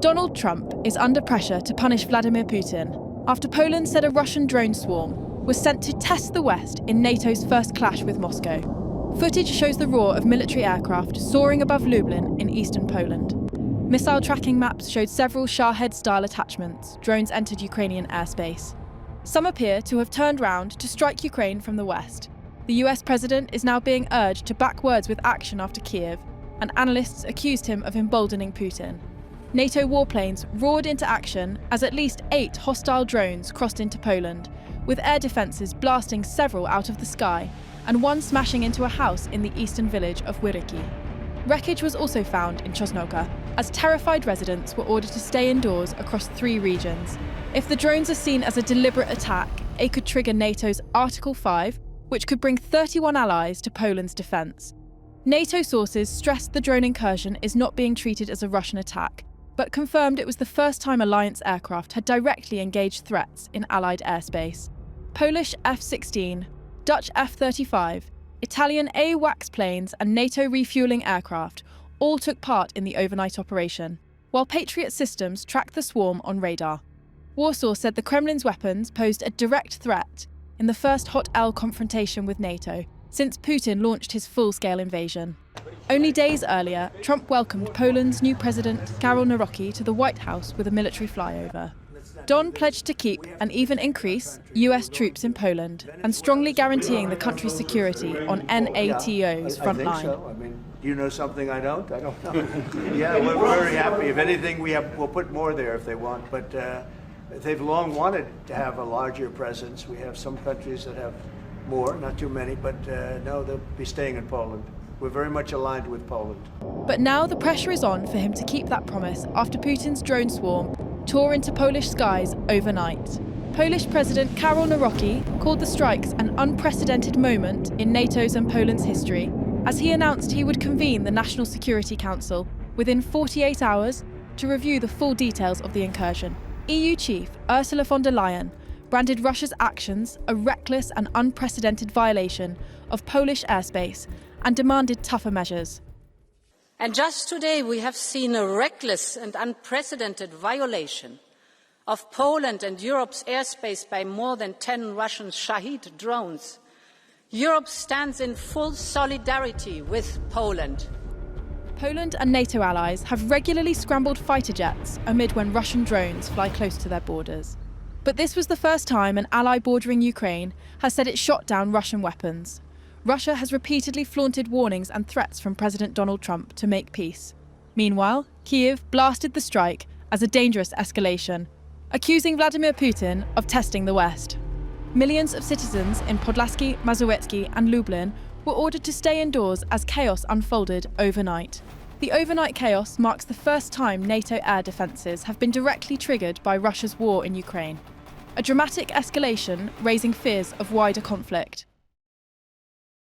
Donald Trump is under pressure to punish Vladimir Putin after Poland said a Russian drone swarm was sent to test the West in NATO's first clash with Moscow. Footage shows the roar of military aircraft soaring above Lublin in eastern Poland. Missile tracking maps showed several Shahed-style attachments drones entered Ukrainian airspace. Some appear to have turned round to strike Ukraine from the west. The US president is now being urged to back words with action after Kiev, and analysts accused him of emboldening Putin. NATO warplanes roared into action as at least 8 hostile drones crossed into Poland, with air defences blasting several out of the sky and one smashing into a house in the eastern village of Wyriki. Wreckage was also found in Chosnoka, as terrified residents were ordered to stay indoors across 3 regions. If the drones are seen as a deliberate attack, it could trigger NATO's Article 5, which could bring 31 allies to Poland's defence. NATO sources stressed the drone incursion is not being treated as a Russian attack, but confirmed it was the first time alliance aircraft had directly engaged threats in Allied airspace. Polish F-16, Dutch F-35, Italian AWACS planes and NATO refuelling aircraft all took part in the overnight operation, while Patriot systems tracked the swarm on radar. Warsaw said the Kremlin's weapons posed a direct threat in the first Hot L confrontation with NATO since Putin launched his full-scale invasion. Only days earlier, Trump welcomed Poland's new president, Karol Nawrocki, to the White House with a military flyover. Don pledged to keep and even increase US troops in Poland and strongly guaranteeing the country's security on NATO's front line. I mean, do you know something I don't? I don't know. Yeah, we're very happy. If anything, we'll put more there if they want. But they've long wanted to have a larger presence. We have some countries that have more, not too many, but no, they'll be staying in Poland. We're very much aligned with Poland. But now the pressure is on for him to keep that promise after Putin's drone swarm tore into Polish skies overnight. Polish President Karol Nawrocki called the strikes an unprecedented moment in NATO's and Poland's history, as he announced he would convene the National Security Council within 48 hours to review the full details of the incursion. EU chief Ursula von der Leyen branded Russia's actions a reckless and unprecedented violation of Polish airspace and demanded tougher measures. And just today we have seen a reckless and unprecedented violation of Poland and Europe's airspace by more than 10 Russian Shahed drones. Europe stands in full solidarity with Poland. Poland and NATO allies have regularly scrambled fighter jets amid when Russian drones fly close to their borders. But this was the first time an ally bordering Ukraine has said it shot down Russian weapons. Russia has repeatedly flaunted warnings and threats from President Donald Trump to make peace. Meanwhile, Kyiv blasted the strike as a dangerous escalation, accusing Vladimir Putin of testing the West. Millions of citizens in Podlaski, Mazowiecki and Lublin were ordered to stay indoors as chaos unfolded overnight. The overnight chaos marks the first time NATO air defences have been directly triggered by Russia's war in Ukraine, a dramatic escalation raising fears of wider conflict.